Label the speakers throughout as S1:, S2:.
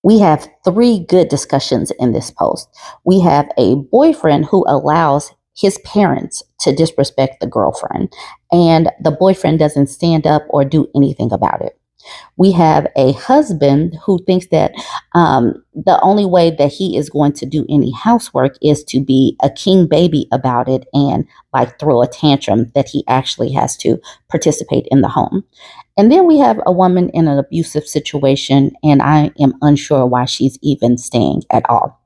S1: We have three good discussions in this post. We have a boyfriend who allows his parents to disrespect the girlfriend, and the boyfriend doesn't stand up or do anything about it. We have a husband who thinks that the only way that he is going to do any housework is to be a king baby about it and like throw a tantrum that he actually has to participate in the home. And then we have a woman in an abusive situation, and I am unsure why she's even staying at all.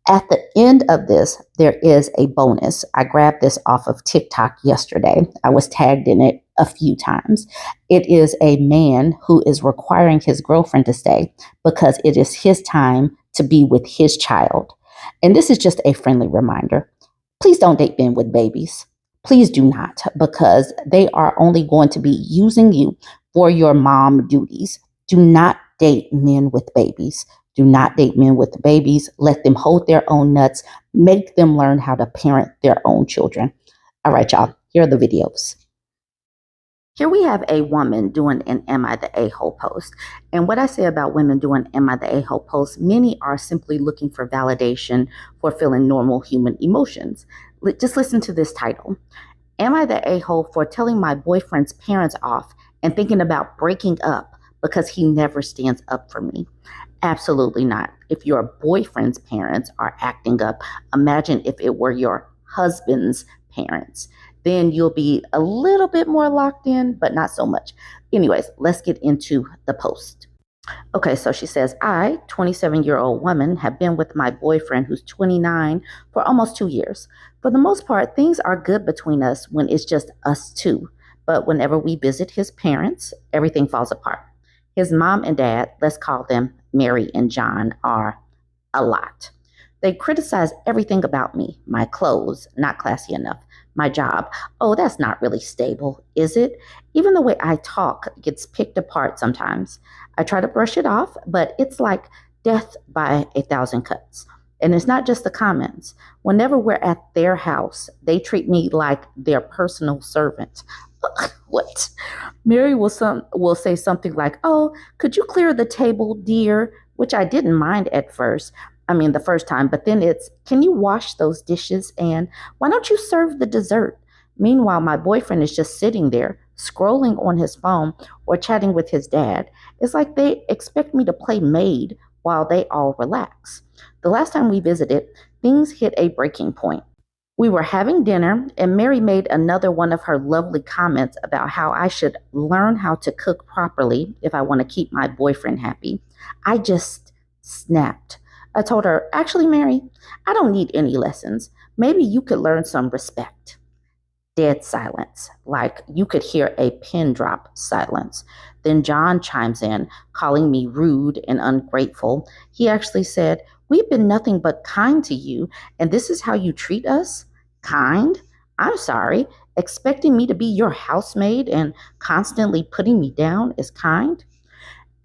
S1: At the end of this, there is a bonus. I grabbed this off of TikTok yesterday. I was tagged in it a few times. It is a man who is requiring his girlfriend to stay because it is his time to be with his child. And this is just a friendly reminder. Please don't date men with babies. Please do not, because they are only going to be using you for your mom duties. Do not date men with babies. Do not date men with babies. Let them hold their own nuts. Make them learn how to parent their own children. All right, y'all. Here are the videos. Here we have a woman doing an Am I the A-hole post. And what I say about women doing Am I the A-hole post, many are simply looking for validation for feeling normal human emotions. Just listen to this title. Am I the a-hole for telling my boyfriend's parents off and thinking about breaking up because he never stands up for me? Absolutely not. If your boyfriend's parents are acting up, imagine if it were your husband's parents. Then you'll be a little bit more locked in, but not so much. Anyways, let's get into the post. Okay, so she says, I, 27-year-old woman, have been with my boyfriend who's 29 for almost 2 years. For the most part, things are good between us when it's just us two. But whenever we visit his parents, everything falls apart. His mom and dad, let's call them Mary and John, are a lot. They criticize everything about me. My clothes, not classy enough. My job, oh, that's not really stable, is it? Even the way I talk gets picked apart sometimes. I try to brush it off, but it's like death by a thousand cuts. And it's not just the comments. Whenever we're at their house, they treat me like their personal servant. What? Mary will say something like, oh, could you clear the table, dear? Which I didn't mind at first. The first time, but then it's, can you wash those dishes? And why don't you serve the dessert? Meanwhile, my boyfriend is just sitting there, scrolling on his phone or chatting with his dad. It's like they expect me to play maid while they all relax. The last time we visited, things hit a breaking point. We were having dinner, and Mary made another one of her lovely comments about how I should learn how to cook properly if I want to keep my boyfriend happy. I just snapped. I told her, actually, Mary, I don't need any lessons. Maybe you could learn some respect. Dead silence, like you could hear a pin drop silence. Then John chimes in, calling me rude and ungrateful. He actually said, we've been nothing but kind to you, and this is how you treat us? Kind? I'm sorry. Expecting me to be your housemaid and constantly putting me down is kind?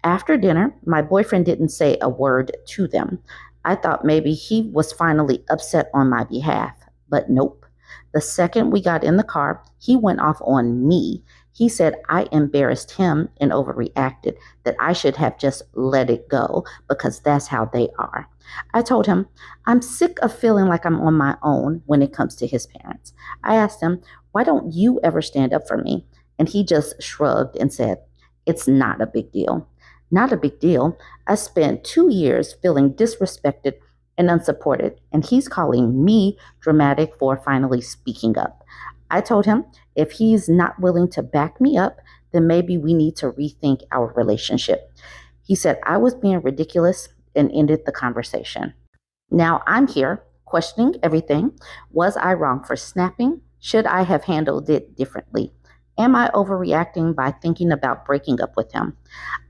S1: After dinner, my boyfriend didn't say a word to them. I thought maybe he was finally upset on my behalf, but nope. The second we got in the car, he went off on me. He said I embarrassed him and overreacted, that I should have just let it go because that's how they are. I told him, I'm sick of feeling like I'm on my own when it comes to his parents. I asked him, why don't you ever stand up for me? And he just shrugged and said, it's not a big deal. Not a big deal. I spent 2 years feeling disrespected and unsupported, and he's calling me dramatic for finally speaking up. I told him if he's not willing to back me up, then maybe we need to rethink our relationship. He said I was being ridiculous and ended the conversation. Now I'm here questioning everything. Was I wrong for snapping? Should I have handled it differently? Am I overreacting by thinking about breaking up with him?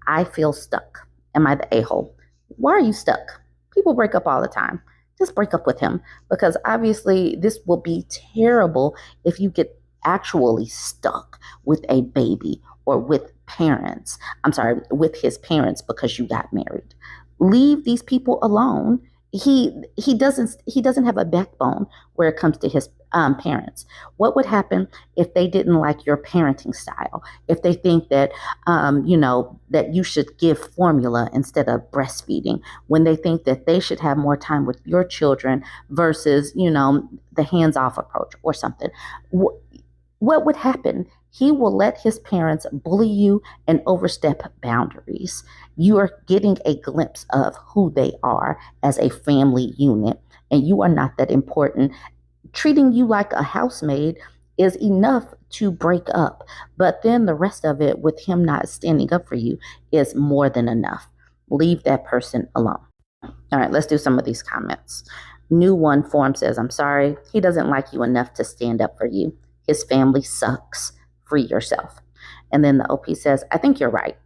S1: I feel stuck. Am I the a-hole? Why are you stuck? People break up all the time. Just break up with him, because obviously this will be terrible if you get actually stuck with a baby or with with his parents because you got married. Leave these people alone he doesn't have a backbone where it comes to his parents. What would happen if they didn't like your parenting style? If they think that that you should give formula instead of breastfeeding, when they think that they should have more time with your children versus the hands-off approach or something. What would happen? He will let his parents bully you and overstep boundaries. You are getting a glimpse of who they are as a family unit, and you are not that important. Treating you like a housemaid is enough to break up, but then the rest of it, with him not standing up for you, is more than enough. Leave that person alone. All right, let's do some of these comments. New one form says, I'm sorry, he doesn't like you enough to stand up for you. His family sucks. Free yourself. And then the OP says, I think you're right.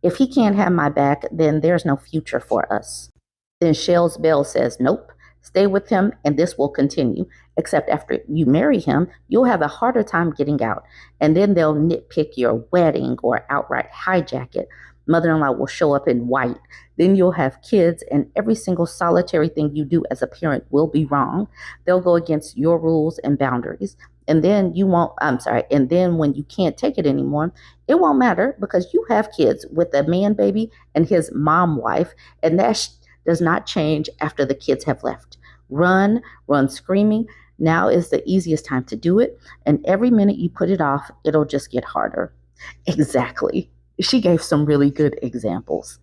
S1: If he can't have my back, then there's no future for us. Then Shell's Bell says, nope, stay with him and this will continue. Except after you marry him, you'll have a harder time getting out. And then they'll nitpick your wedding or outright hijack it. Mother-in-law will show up in white. Then you'll have kids, and every single solitary thing you do as a parent will be wrong. They'll go against your rules and boundaries. And then and then when you can't take it anymore, it won't matter because you have kids with a man baby and his mom wife, and that does not change after the kids have left. Run screaming. Now is the easiest time to do it. And every minute you put it off, it'll just get harder. Exactly. She gave some really good examples.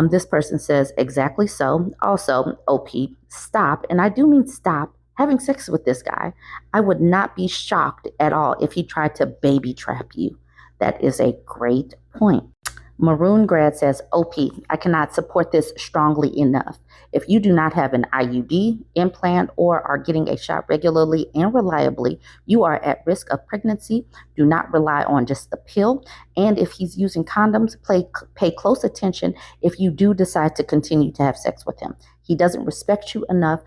S1: This person says, exactly so. Also, OP, stop, and I do mean stop, having sex with this guy. I would not be shocked at all if he tried to baby trap you. That is a great point. Maroon Grad says, OP, I cannot support this strongly enough. If you do not have an IUD, implant, or are getting a shot regularly and reliably, you are at risk of pregnancy. Do not rely on just the pill. And if he's using condoms, pay close attention if you do decide to continue to have sex with him. He doesn't respect you enough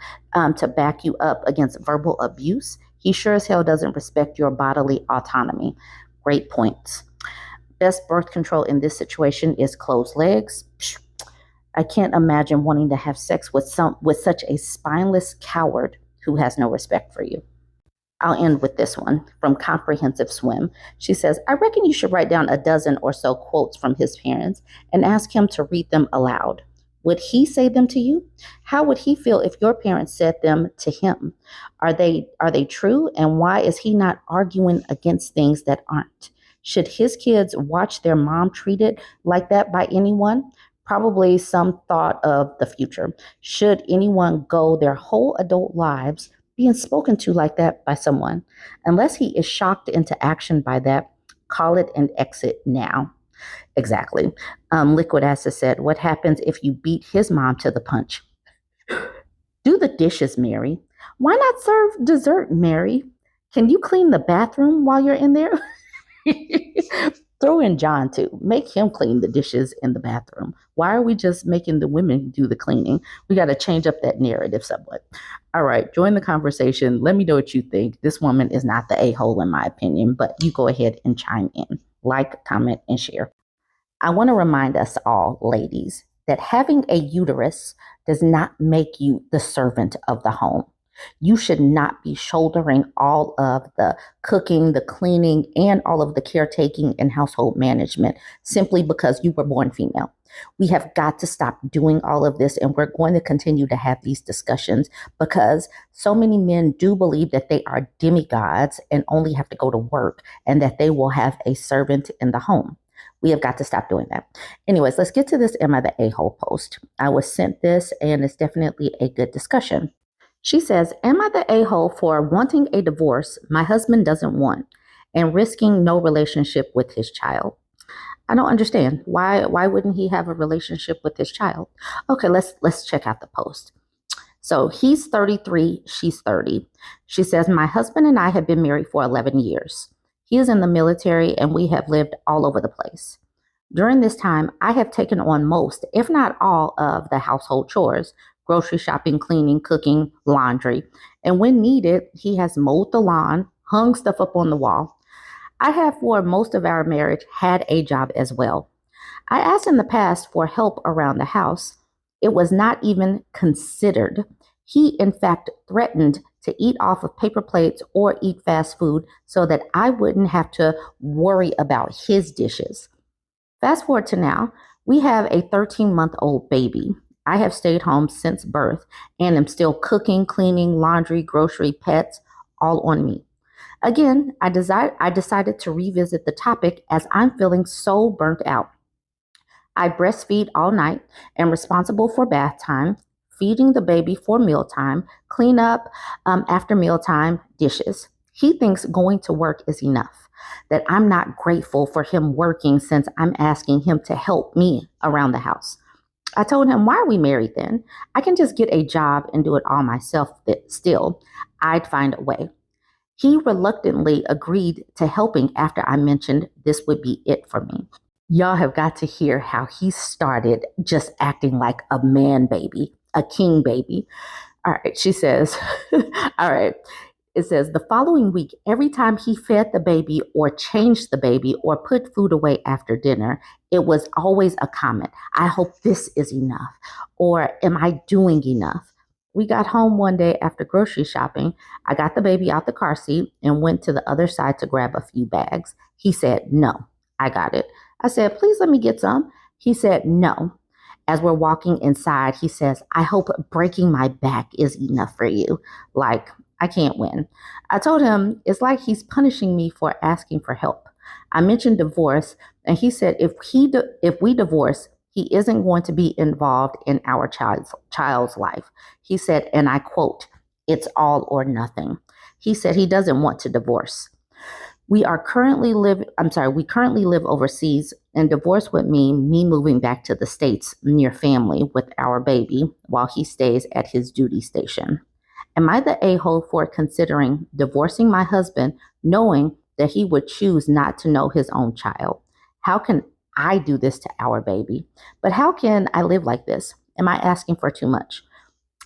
S1: to back you up against verbal abuse. He sure as hell doesn't respect your bodily autonomy. Great points. Best birth control in this situation is closed legs. I can't imagine wanting to have sex with such a spineless coward who has no respect for you. I'll end with this one from Comprehensive Swim. She says, I reckon you should write down a dozen or so quotes from his parents and ask him to read them aloud. Would he say them to you? How would he feel if your parents said them to him? Are they true? And why is he not arguing against things that aren't? Should his kids watch their mom treated like that by anyone? Probably some thought of the future. Should anyone go their whole adult lives being spoken to like that by someone? Unless he is shocked into action by that, call it an exit now. Exactly. Liquid Acid said, what happens if you beat his mom to the punch? Do the dishes, Mary. Why not serve dessert, Mary? Can you clean the bathroom while you're in there? Throw in John too. Make him clean the dishes in the bathroom. Why are we just making the women do the cleaning? We got to change up that narrative somewhat. All right, join the conversation. Let me know what you think. This woman is not the a-hole in my opinion, but you go ahead and chime in. Like, comment, and share. I want to remind us all, ladies, that having a uterus does not make you the servant of the home. You should not be shouldering all of the cooking, the cleaning, and all of the caretaking and household management simply because you were born female. We have got to stop doing all of this, and we're going to continue to have these discussions because so many men do believe that they are demigods and only have to go to work and that they will have a servant in the home. We have got to stop doing that. Anyways, let's get to this Am I the A-hole post. I was sent this, and it's definitely a good discussion. She says, am I the a-hole for wanting a divorce my husband doesn't want and risking no relationship with his child? I don't understand. Why wouldn't he have a relationship with his child? Okay, let's check out the post. So he's 33, she's 30. She says, my husband and I have been married for 11 years. He is in the military and we have lived all over the place. During this time, I have taken on most, if not all, of the household chores. Grocery shopping, cleaning, cooking, laundry. And when needed, he has mowed the lawn, hung stuff up on the wall. I have, for most of our marriage, had a job as well. I asked in the past for help around the house. It was not even considered. He, in fact, threatened to eat off of paper plates or eat fast food so that I wouldn't have to worry about his dishes. Fast forward to now, we have a 13-month-old baby. I have stayed home since birth and am still cooking, cleaning, laundry, grocery, pets, all on me. Again, I decided to revisit the topic as I'm feeling so burnt out. I breastfeed all night, am responsible for bath time, feeding the baby for mealtime, clean up after mealtime, dishes. He thinks going to work is enough, that I'm not grateful for him working since I'm asking him to help me around the house. I told him, why are we married then? I can just get a job and do it all myself still. I'd find a way. He reluctantly agreed to helping after I mentioned this would be it for me. Y'all have got to hear how he started just acting like a man baby, a king baby. All right, she says, all right. It says the following week, every time he fed the baby or changed the baby or put food away after dinner, it was always a comment. I hope this is enough. Or am I doing enough? We got home one day after grocery shopping. I got the baby out the car seat and went to the other side to grab a few bags. He said, no, I got it. I said, please let me get some. He said, no. As we're walking inside, he says, I hope breaking my back is enough for you. Like, I can't win. I told him it's like he's punishing me for asking for help. I mentioned divorce, and he said if we divorce, he isn't going to be involved in our child's life. He said, and I quote, it's all or nothing. He said he doesn't want to divorce. We currently live overseas, and divorce would mean me moving back to the States near family with our baby while he stays at his duty station. Am I the a-hole for considering divorcing my husband, knowing that he would choose not to know his own child? How can I do this to our baby? But how can I live like this? Am I asking for too much?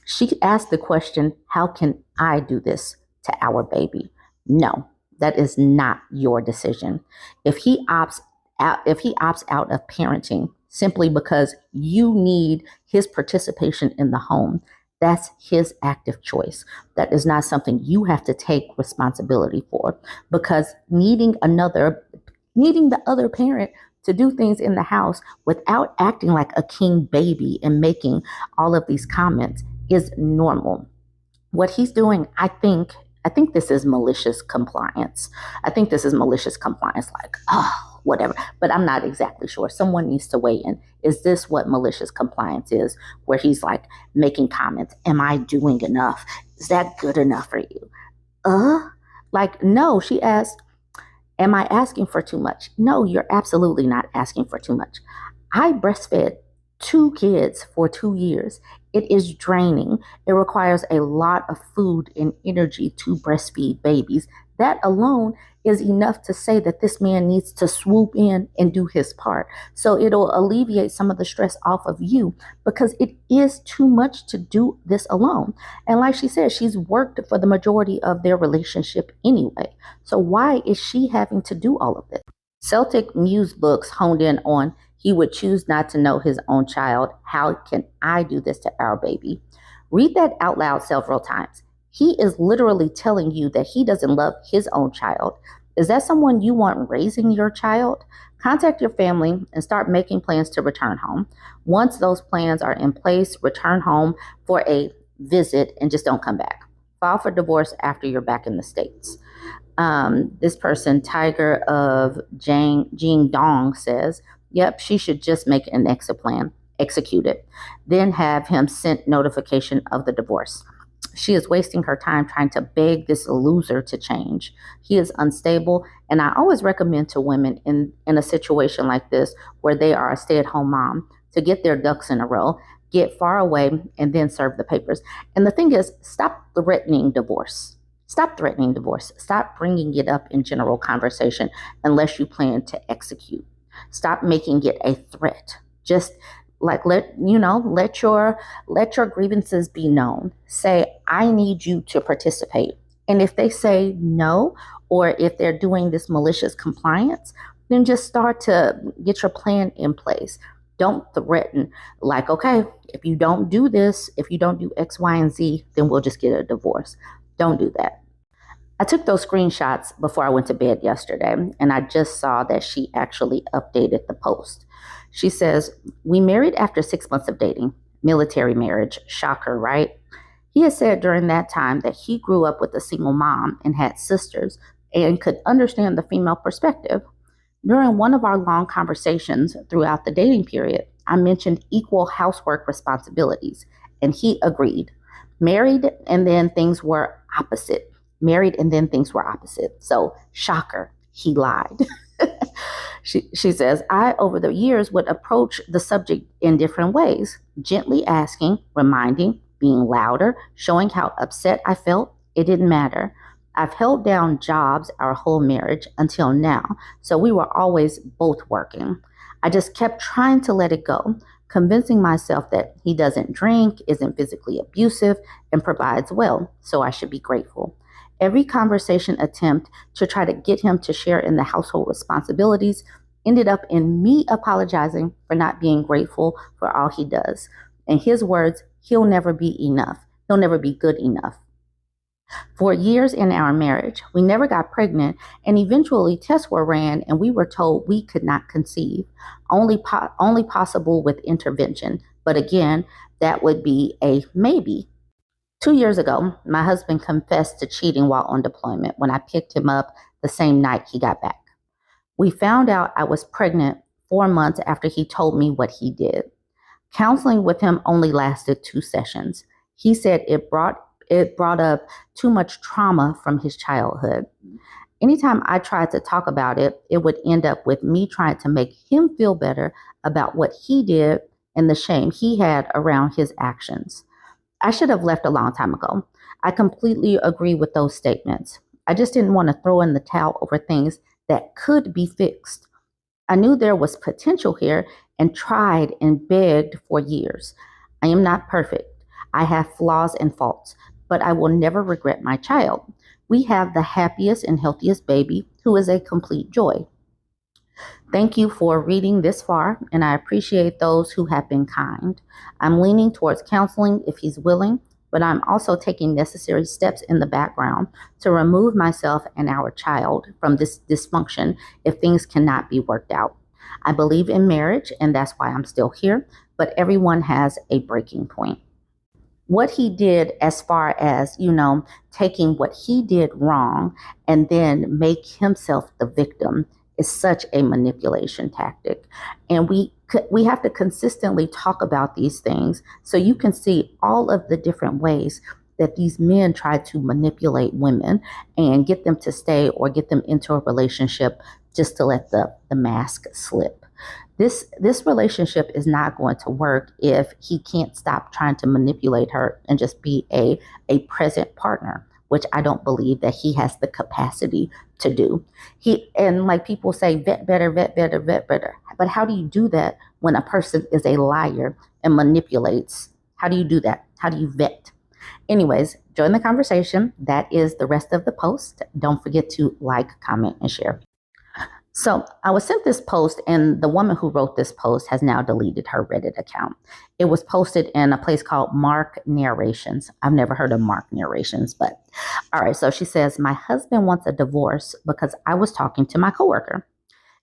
S1: She asked the question, how can I do this to our baby? No, that is not your decision. If he opts out of parenting simply because you need his participation in the home, that's his active choice. That is not something you have to take responsibility for, because needing the other parent to do things in the house without acting like a king baby and making all of these comments is normal. What he's doing, I think this is malicious compliance. I think this is malicious compliance, like, oh, whatever. But I'm not exactly sure. Someone needs to weigh in. Is this what malicious compliance is, where he's like making comments? Am I doing enough? Is that good enough for you? Like, no, she asked, am I asking for too much? No, you're absolutely not asking for too much. I breastfed 2 kids for 2 years. It is draining. It requires a lot of food and energy to breastfeed babies. That alone is enough to say that this man needs to swoop in and do his part. So it'll alleviate some of the stress off of you, because it is too much to do this alone. And like she said, she's worked for the majority of their relationship anyway. So why is she having to do all of this? Celtic Muse books honed in on he would choose not to know his own child. How can I do this to our baby? Read that out loud several times. He is literally telling you that he doesn't love his own child. Is that someone you want raising your child? Contact your family and start making plans to return home. Once those plans are in place, return home for a visit and just don't come back. File for divorce after you're back in the States. This person, Tiger of Jing Dong, says, yep, she should just make an exit plan, execute it, then have him send notification of the divorce. She is wasting her time trying to beg this loser to change. He is unstable, and I always recommend to women in a situation like this, where they are a stay-at-home mom, to get their ducks in a row, get far away, and then serve the papers. And the thing is, stop threatening divorce. Stop threatening divorce. Stop bringing it up in general conversation unless you plan to execute. Stop making it a threat. Just like let your grievances be known. Say, I need you to participate. And if they say no, or if they're doing this malicious compliance, then just start to get your plan in place. Don't threaten like, okay, if you don't do this, if you don't do X, Y, and Z, then we'll just get a divorce. Don't do that. I took those screenshots before I went to bed yesterday, and I just saw that she actually updated the post. She says, "We married after 6 months of dating. Military marriage. Shocker, right? He has said during that time that he grew up with a single mom and had sisters and could understand the female perspective. During one of our long conversations throughout the dating period, I mentioned equal housework responsibilities, and he agreed. Married, and then things were opposite. Married, and then things were opposite. So, shocker, he lied." She says, "I, over the years, would approach the subject in different ways, gently asking, reminding, being louder, showing how upset I felt. It didn't matter. I've held down jobs our whole marriage until now, so we were always both working. I just kept trying to let it go, convincing myself that he doesn't drink, isn't physically abusive, and provides well, so I should be grateful. Every conversation attempt to try to get him to share in the household responsibilities ended up in me apologizing for not being grateful for all he does. In his words, he'll never be enough. He'll never be good enough. For years in our marriage, we never got pregnant, and eventually tests were ran and we were told we could not conceive, only possible with intervention. But again, that would be a maybe. 2 years ago, my husband confessed to cheating while on deployment when I picked him up the same night he got back. We found out I was pregnant 4 months after he told me what he did. Counseling with him only lasted 2 sessions. He said it brought up too much trauma from his childhood. Anytime I tried to talk about it, it would end up with me trying to make him feel better about what he did and the shame he had around his actions. I should have left a long time ago. I completely agree with those statements. I just didn't want to throw in the towel over things that could be fixed. I knew there was potential here and tried and begged for years. I am not perfect. I have flaws and faults, but I will never regret my child. We have the happiest and healthiest baby who is a complete joy. Thank you for reading this far, and I appreciate those who have been kind. I'm leaning towards counseling if he's willing, but I'm also taking necessary steps in the background to remove myself and our child from this dysfunction if things cannot be worked out. I believe in marriage, and that's why I'm still here, but everyone has a breaking point. What he did as far as, taking what he did wrong and then make himself the victim is such a manipulation tactic. And we have to consistently talk about these things so you can see all of the different ways that these men try to manipulate women and get them to stay or get them into a relationship just to let the mask slip. This relationship is not going to work if he can't stop trying to manipulate her and just be a present partner, which I don't believe that he has the capacity to do. And like people say, vet better, vet better, vet better. But how do you do that when a person is a liar and manipulates? How do you do that? How do you vet? Anyways, join the conversation. That is the rest of the post. Don't forget to like, comment, and share. So I was sent this post, and the woman who wrote this post has now deleted her Reddit account. It was posted in a place called Mark Narrations. I've never heard of Mark Narrations, but all right. So she says, "My husband wants a divorce because I was talking to my coworker."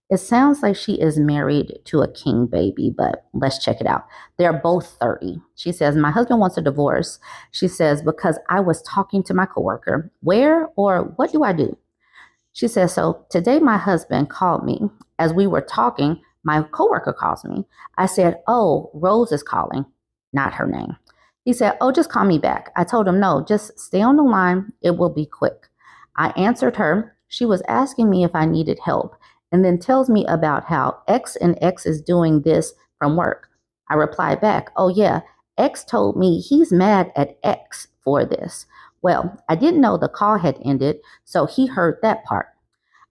S1: It sounds like she is married to a king baby, but let's check it out. They're both 30. She says, "My husband wants a divorce." She says, "Because I was talking to my coworker. Where or what do I do?" She says, "So today my husband called me. As we were talking, my coworker calls me. I said, 'Oh, Rose is calling,' not her name. He said, 'Oh, just call me back.' I told him, 'No, just stay on the line. It will be quick.' I answered her. She was asking me if I needed help and then tells me about how X and X is doing this from work. I replied back, 'Oh yeah, X told me he's mad at X for this.' Well, I didn't know the call had ended, so he heard that part.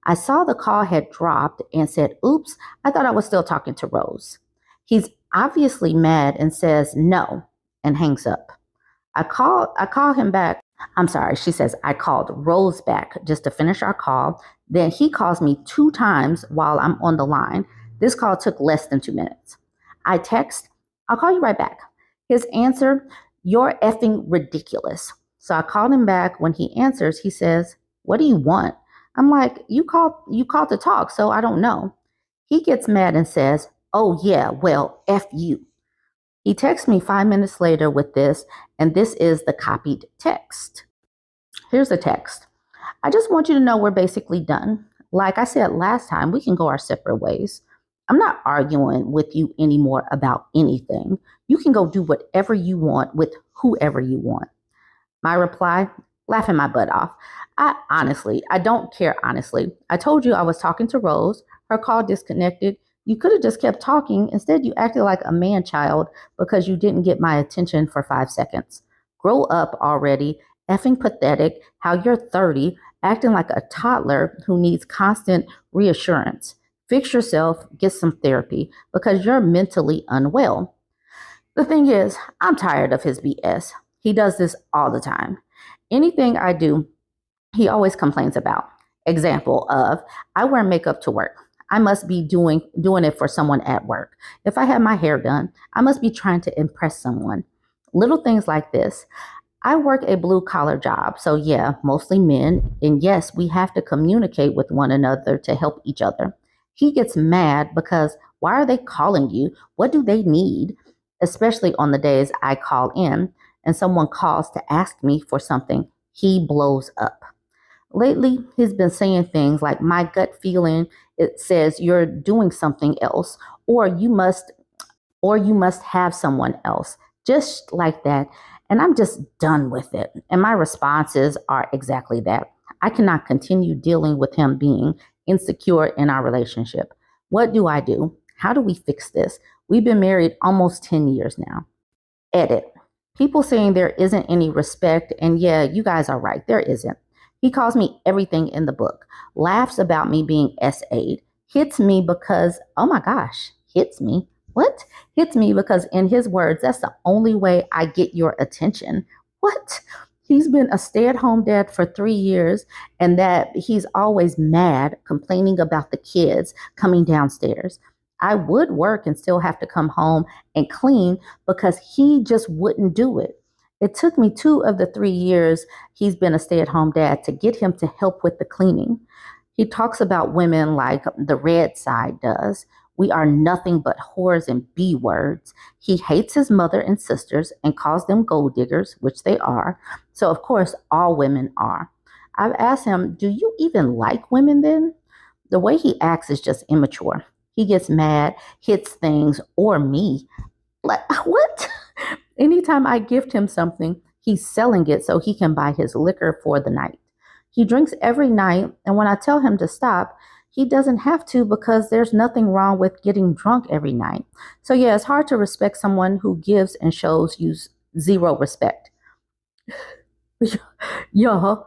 S1: I saw the call had dropped and said, 'Oops, I thought I was still talking to Rose.' He's obviously mad and says no and hangs up. I call him back. I'm sorry, she says, I called Rose back just to finish our call. Then he calls me 2 times while I'm on the line. This call took less than 2 minutes. I text, I'll call you right back. His answer, you're effing ridiculous. So I called him back. When he answers, he says, what do you want? I'm like, you called to talk, so I don't know. He gets mad and says, oh yeah, well, F you. He texts me 5 minutes later with this, and this is the copied text. Here's the text. I just want you to know we're basically done. Like I said last time, we can go our separate ways. I'm not arguing with you anymore about anything. You can go do whatever you want with whoever you want. My reply, laughing my butt off. I don't care honestly. I told you I was talking to Rose. Her call disconnected. You could have just kept talking. Instead, you acted like a man child because you didn't get my attention for 5 seconds. Grow up already. Effing pathetic. How you're 30, acting like a toddler who needs constant reassurance. Fix yourself, get some therapy because you're mentally unwell. The thing is, I'm tired of his BS. He does this all the time. Anything I do, he always complains about. Example of, I wear makeup to work. I must be doing it for someone at work. If I have my hair done, I must be trying to impress someone. Little things like this. I work a blue collar job, so yeah, mostly men. And yes, we have to communicate with one another to help each other. He gets mad because why are they calling you? What do they need? Especially on the days I call in and someone calls to ask me for something, he blows up. Lately, he's been saying things like, my gut feeling, it says you're doing something else, or you must have someone else, just like that. And I'm just done with it. And my responses are exactly that. I cannot continue dealing with him being insecure in our relationship. What do I do? How do we fix this? We've been married almost 10 years now. Edit. People saying there isn't any respect, and yeah, you guys are right, there isn't. He calls me everything in the book, laughs about me being SA'd, hits me because, oh my gosh, hits me. What? Hits me because, in his words, that's the only way I get your attention. What? He's been a stay at home dad for 3 years, and that he's always mad, complaining about the kids coming downstairs. I would work and still have to come home and clean because he just wouldn't do it. It took me 2 of the 3 years he's been a stay at home dad to get him to help with the cleaning. He talks about women like the red side does. We are nothing but whores and B words. He hates his mother and sisters and calls them gold diggers, which they are. So, of course, all women are. I've asked him, do you even like women then? The way he acts is just immature. He gets mad, hits things, or me. Like, what? Anytime I gift him something, he's selling it so he can buy his liquor for the night. He drinks every night, and when I tell him to stop, he doesn't have to because there's nothing wrong with getting drunk every night. So, yeah, it's hard to respect someone who gives and shows you zero respect. Y'all,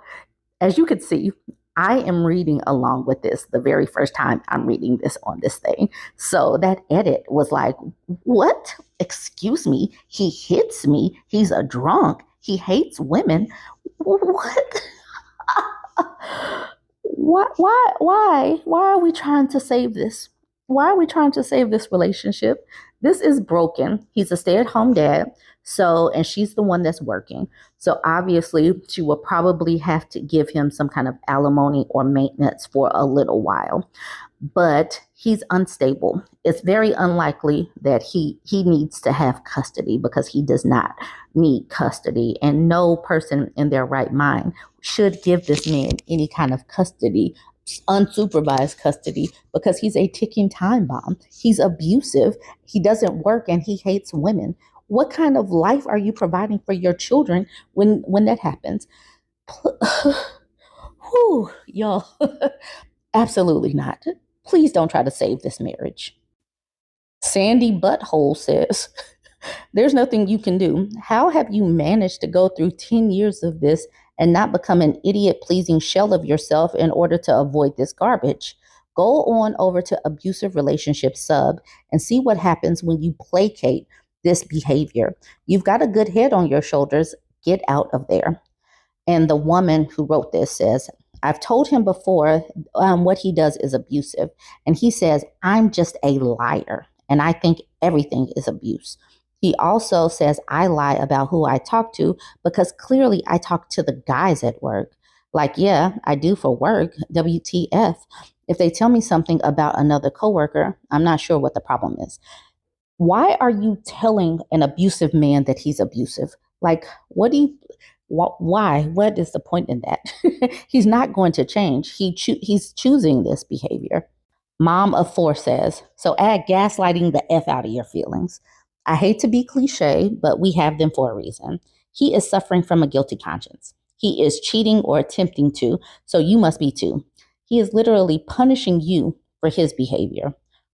S1: as you could see, I am reading along with this the very first time I'm reading this on this thing. So that edit was like, what? Excuse me. He hits me. He's a drunk. He hates women. What? Why are we trying to save this? Why are we trying to save this relationship? This is broken. He's a stay-at-home dad. So, and she's the one that's working. So obviously she will probably have to give him some kind of alimony or maintenance for a little while. But he's unstable. It's very unlikely that he needs to have custody because he does not need custody. And no person in their right mind should give this man any kind of custody, unsupervised custody, because he's a ticking time bomb. He's abusive. He doesn't work and he hates women. What kind of life are you providing for your children when that happens? Whew, y'all. Absolutely not. Please don't try to save this marriage. Sandy Butthole says, there's nothing you can do. How have you managed to go through 10 years of this and not become an idiot-pleasing shell of yourself in order to avoid this garbage? Go on over to Abusive Relationship Sub and see what happens when you placate this behavior. You've got a good head on your shoulders. Get out of there. And the woman who wrote this says, I've told him before what he does is abusive. And he says, I'm just a liar. And I think everything is abuse. He also says, I lie about who I talk to because clearly I talk to the guys at work. Like, yeah, I do for work. WTF. If they tell me something about another coworker, I'm not sure what the problem is. Why are you telling an abusive man that he's abusive? Like, what do you, why? What is the point in that? He's not going to change. He's choosing this behavior. Mom of four says, so add gaslighting the F out of your feelings. I hate to be cliche, but we have them for a reason. He is suffering from a guilty conscience. He is cheating or attempting to, so you must be too. He is literally punishing you for his behavior.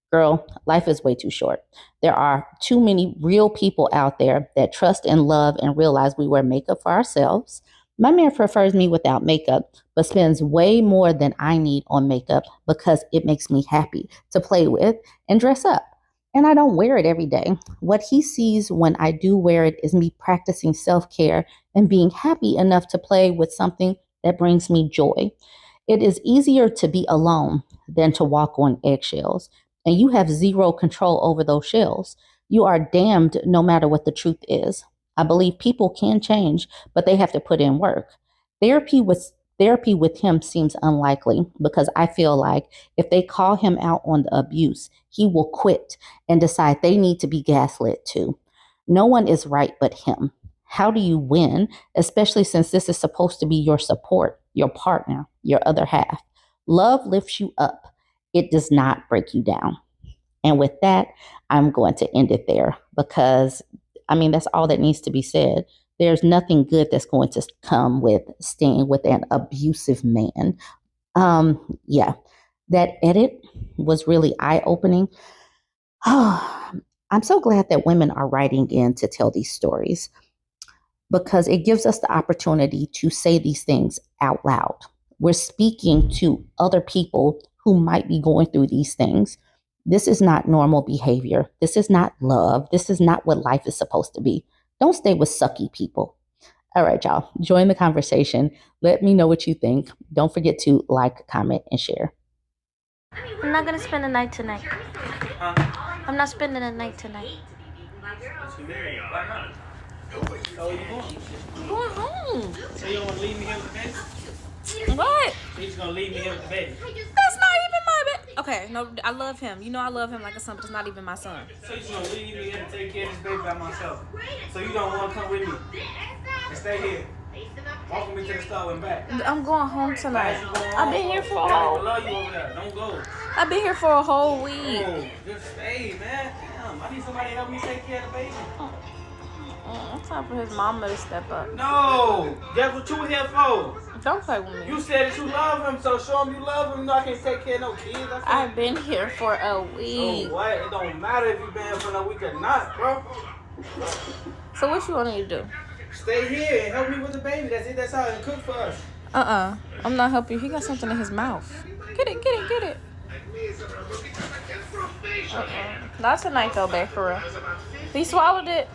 S1: Girl, life is way too short. There are too many real people out there that trust and love and realize we wear makeup for ourselves. My man prefers me without makeup, but spends way more than I need on makeup because it makes me happy to play with and dress up. And I don't wear it every day. What he sees when I do wear it is me practicing self care and being happy enough to play with something that brings me joy. It is easier to be alone than to walk on eggshells, and you have zero control over those shells. You are damned no matter what the truth is. I believe people can change, but they have to put in work. Therapy with Therapy with him seems unlikely because I feel like if they call him out on the abuse, he will quit and decide they need to be gaslit too. No one is right but him. How do you win, especially since this is supposed to be your support, your partner, your other half? Love lifts you up. It does not break you down. And with that, I'm going to end it there because, I mean, that's all that needs to be said. There's nothing good that's going to come with staying with an abusive man. Yeah, that edit was really eye opening. Oh, I'm so glad that women are writing in to tell these stories because it gives us the opportunity to say these things out loud. We're speaking to other people who might be going through these things. This is not normal behavior. This is not love. This is not what life is supposed to be. Don't stay with sucky people. All right, y'all. Join the conversation. Let me know what you think. Don't forget to like, comment, and share.
S2: I'm not gonna spend the night tonight. I'm not spending the night tonight.
S3: So you going?
S2: I'm going home.
S3: So you don't want to leave me here with the baby?
S2: What?
S3: So you just gonna leave me here with the baby?
S2: That's not even my baby. Okay, no, I love him. You know I love him like a son, but it's not even my son.
S3: So you just gonna leave me here and take care of this baby by myself? So you don't want to come with me and stay here? Walk me to the store and back.
S2: I'm going home tonight. I've been here for a
S3: I
S2: whole.
S3: love you over there. Don't go.
S2: I've been here for a whole week.
S3: Oh, just stay, man. Damn, I need somebody to help me take care of the baby.
S2: It's time for his mama to step up.
S3: No, that's what you here for.
S2: Don't play with me.
S3: You said that you love him, so show him you love him. You know I can't take care of no kids.
S2: I've been here for a week.
S3: So what? It don't matter if you been here for a week or not, bro.
S2: So what you want me to do?
S3: Stay here and help me with the baby. That's it. That's all. And cook for us.
S2: I'm not helping you. He got something in his mouth. Get it. Not tonight though, babe, for real. He swallowed it.